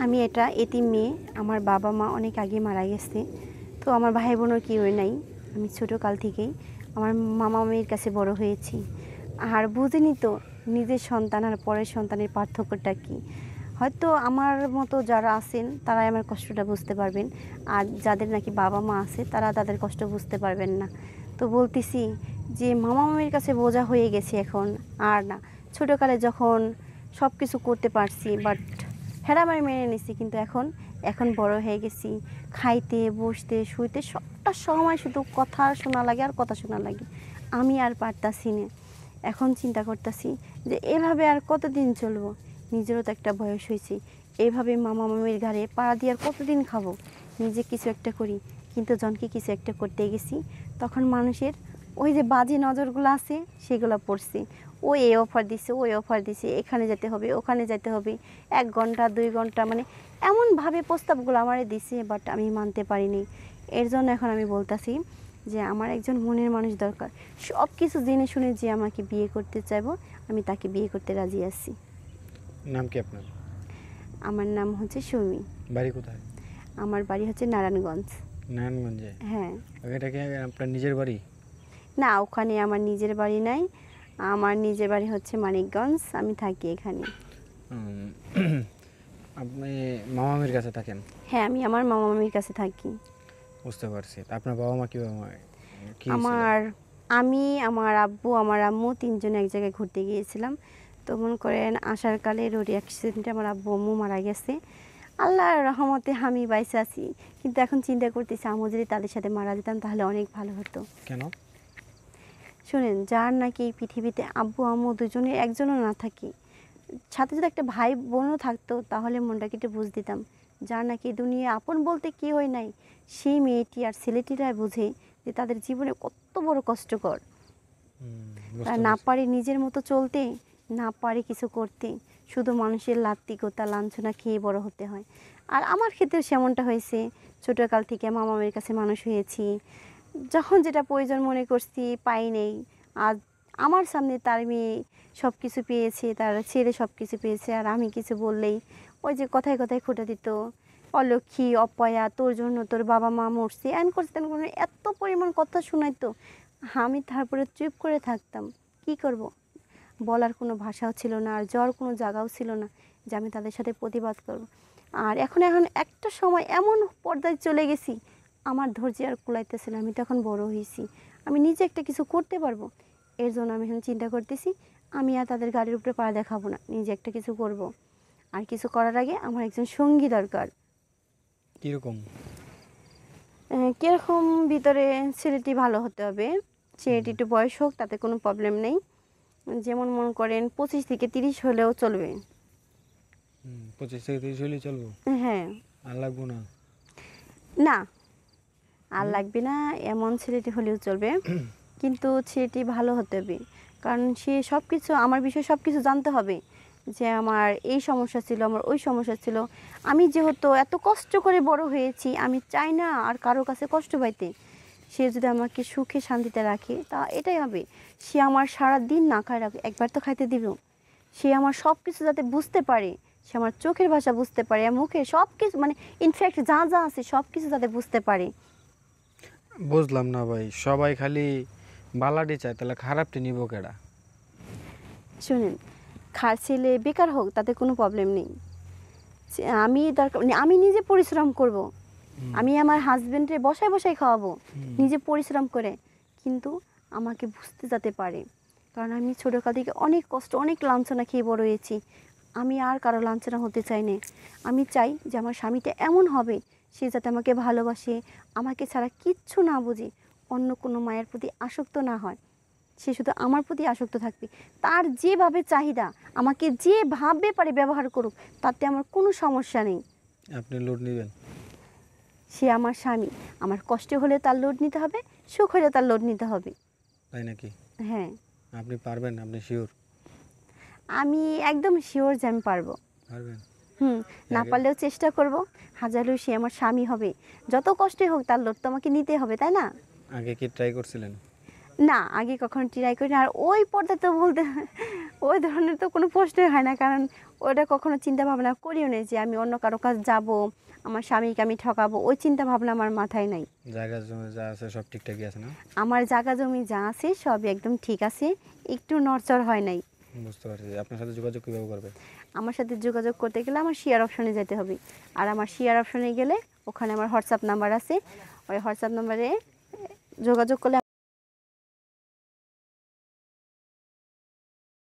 আমি এটা এতিম মেয়ে। আমার বাবা মা অনেক আগে মারা গেছে। তো আমার ভাই বোনের কেউই নাই। আমি ছোটোকাল থেকেই আমার মামা মামির কাছে বড় হয়েছি। আর বুঝিনি তো নিজের সন্তান আর পরের সন্তানের পার্থক্যটা কী। হয়তো আমার মতো যারা আছেন তারাই আমার কষ্টটা বুঝতে পারবেন, আর যাদের নাকি বাবা মা আছে তারা তাদের কষ্ট বুঝতে পারবেন না। তো বলতেছি যে মামা মামির কাছে বোঝা হয়ে গেছে এখন আর না। ছোটোকালে যখন সব কিছু করতে পারছি, বাট হেরামারি মেনে নিছি, কিন্তু এখন বড় হয়ে গেছি। খাইতে বসতে শুইতে সবটা সময় শুধু কথা শোনা লাগে আর কথা শোনা লাগে। আমি আর পারতাছি না। এখন চিন্তা করতেছি যে এভাবে আর কতদিন চলবো। নিজেরও তো একটা বয়স হয়েছে। এইভাবে মামা মামির ঘাড়ে পাড়া দিয়ে আর কতদিন খাবো। নিজে কিছু একটা করি, কিন্তু জনকে কিছু একটা করতে গেছি তখন মানুষের ওই যে বাজে নজরগুলো আছে সেগুলো পড়ছে। ও এই অফার দিছে, ওই অফার দিছে, এখানে যেতে হবে, ওখানে যেতে হবে, 1 ঘন্টা 2 ঘন্টা, মানে এমনভাবে প্রস্তাবগুলো আমারে দিছে, বাট আমি মানতে পারিনি। এর জন্য এখন আমি বলতেছি যে আমার একজন মনের মানুষ দরকার। সব কিছু জেনে শুনে যে আমাকে বিয়ে করতে চাইবো, আমি তাকে বিয়ে করতে রাজি আছি। নাম কি আপনার? আমার নাম হচ্ছে সুমি। বাড়ি কোথায়? আমার বাড়ি হচ্ছে নারায়ণগঞ্জ। নারায়ণগঞ্জে? হ্যাঁ। এটা কি আপনার নিজের বাড়ি? না, ওখানে আমার নিজের বাড়ি নাই। আমার নিজের বাড়ি হচ্ছে মানিকগঞ্জ। আমি থাকি এখানে। আপনি মামামির কাছে থাকেন? হ্যাঁ, আমি আমার মামা মামির কাছে থাকি। বুঝতে পারছি। আপনার বাবা মা কি আমি, আমার আব্বু, আমার আম্মু 3জন এক জায়গায় ঘুরতে গিয়েছিলাম। তো মনে করেন আসার কালে রোড অ্যাক্সিডেন্টে আমার আব্বু আম্মু মারা গেছে। আল্লাহর রহমতে আমি বাইসে আছি। কিন্তু এখন চিন্তা করতেছি আম্মু যদি তাদের সাথে মারা যেতাম তাহলে অনেক ভালো হতো। কেন? শুনেন, যার নাকি এই পৃথিবীতে আব্বু আম্মু দুজনের একজনও না থাকে, সাথে যদি একটা ভাই বোনও থাকতো তাহলে মনটাকে একটু বুঝ দিতাম। যার নাকি দুনিয়া আপন বলতে কেউই নাই, সেই মেয়েটি আর ছেলেটিরা বোঝে যে তাদের জীবনে কত বড় কষ্টকর। তারা না পারে নিজের মতো চলতে, না পারে কিছু করতে, শুধু মানুষের লাত্তিকতা লাঞ্ছনা খেয়ে বড় হতে হয়। আর আমার ক্ষেত্রে সেমনটা হয়েছে। ছোটোকাল থেকে মামামের কাছে মানুষ হয়েছি। যখন যেটা প্রয়োজন মনে করছি পাই নেই। আর আমার সামনে তার মেয়ে সব কিছু পেয়েছে, তার ছেলে সব কিছু পেয়েছে, আর আমি কিছু বললেই ওই যে কথায় কথায় খোঁটা দিত, অলক্ষী, অপয়া, তোর জন্য তোর বাবা মা মরছে, এন করছে তেন করে, এত পরিমাণ কথা শোনাইতো। আমি তারপরে চুপ করে থাকতাম। কি করব, বলার কোনো ভাষাও ছিল না, আর যাওয়ার কোনো জায়গাও ছিল না যে আমি তাদের সাথে প্রতিবাদ করব। আর এখন একটা সময় এমন পর্যায়ে চলে গেছি, আমার ধৈর্য আর কুলাইতেছে না। আমি তো এখন বড় হয়েছি, আমি নিজে একটা কিছু করতে পারবো। এর জন্য আমি এখন চিন্তা করতেছি আমি আর তাদের গাড়ির উপরে পা দেখাবো না, নিজে একটা কিছু করব। আর কিছু করার আগে আমার একজন সঙ্গী দরকার। কীরকম? কীরকম ভিতরে ছেলেটি ভালো হতে হবে। ছেলেটি একটু বয়স হোক, তাতে কোনো প্রবলেম নেই। যেমন মনে করেন 25 থেকে 30 হলেও চলবে। 25 থেকে 30 হলেই চলবো? হ্যাঁ। আর লাগবো না? না, আর লাগবে না, এমন ছেলেটি হলেও চলবে। কিন্তু ছেলেটি ভালো হতে হবে, কারণ সে সব কিছু আমার বিষয়ে সব কিছু জানতে হবে। যে আমার এই সমস্যা ছিল, আমার ওই সমস্যা ছিল। আমি যেহেতু এত কষ্ট করে বড় হয়েছি, আমি চাই না আর কারো কাছে কষ্ট পাইতে। সে যদি আমাকে সুখে শান্তিতে রাখে তা এটাই হবে। সে আমার সারা দিন না খায় রাখে, একবার তো খাইতে দিব। সে আমার সব কিছু যাতে বুঝতে পারে, সে আমার চোখের ভাষা বুঝতে পারে, মুখে সব কিছু, মানে ইনফ্যাক্ট যা যা আছে সব কিছু যাতে বুঝতে পারে। বুঝলাম না ভাই, সবাই খালি বালাটি চায়, তাহলে খারাপটি নিব কেডা? শুনেন, ছেলে বেকার হোক তাতে কোনো প্রবলেম নেই। আমি দরকার আমি নিজে পরিশ্রম করব। আমি আমার হাজবেন্ডে বসায় বসায় খাওয়াবো, নিজে পরিশ্রম করে। কিন্তু আমাকে বুঝতে যাতে পারে, কারণ আমি ছোটোকাল থেকে অনেক কষ্ট, অনেক লাঞ্ছনা খেয়ে বড় হয়েছি। আমি আর কারো লাঞ্ছনা হতে চাই না। আমি চাই যে আমার স্বামীটা এমন হবে, সে যাতে আমাকে ভালোবাসে, আমাকে ছাড়া কিচ্ছু না বুঝে, অন্য কোনো মায়ের প্রতি আসক্ত না হয়। সে শুধু আমার প্রতি আসক্ত থাকবে। তার যেভাবে চাহিদা, আমাকে যেভাবে পারে ব্যবহার করুক, তাতে আমার কোনো সমস্যা নেই। আপনি লোড নেবেন? সে আমার স্বামী, আমার কষ্ট হলে তার লোড নিতে হবে, সুখ হলে তার লোড নিতে হবে। তাই নাকি? হ্যাঁ। আপনি পারবেন? আপনি শিওর? আমি একদম শিওর যে আমি পারবো। পারবেন? না পারলেও চেষ্টা করব। হাজারও সে আমার স্বামী হবে, যত কষ্টই হোক তার লোড তো আমাকে নিতে হবে, তাই না? আগে কি ট্রাই করছিলেন? না, আগে কখনো ট্রাই করিনি। আর ওই পর্দা তো বলতে ওই ধরনের তো কোনো প্রশ্নই হয় না, কারণ ওটা কখনো চিন্তা ভাবনা করিও না যে আমি অন্য কারো কাছে যাব, আমার স্বামীকে আমি ঠকাবো, ওই চিন্তা ভাবনা আমার মাথায় নাই। জায়গা জমি যা আছে সব ঠিকঠাকই আছে না? আমার জায়গা জমি যা আছে সবই একদম ঠিক আছে, একটু নড়চড় হয় নাই। বুঝতে পারছি। আপনার সাথে যোগাযোগ কীভাবে করবে? আমার সাথে যোগাযোগ করতে গেলে আমার শেয়ার অপশনে যেতে হবে, আর আমার শেয়ার অপশনে গেলে ওখানে আমার হোয়াটসঅ্যাপ নাম্বার আছে, ওই হোয়াটসঅ্যাপ নাম্বারে যোগাযোগ করলে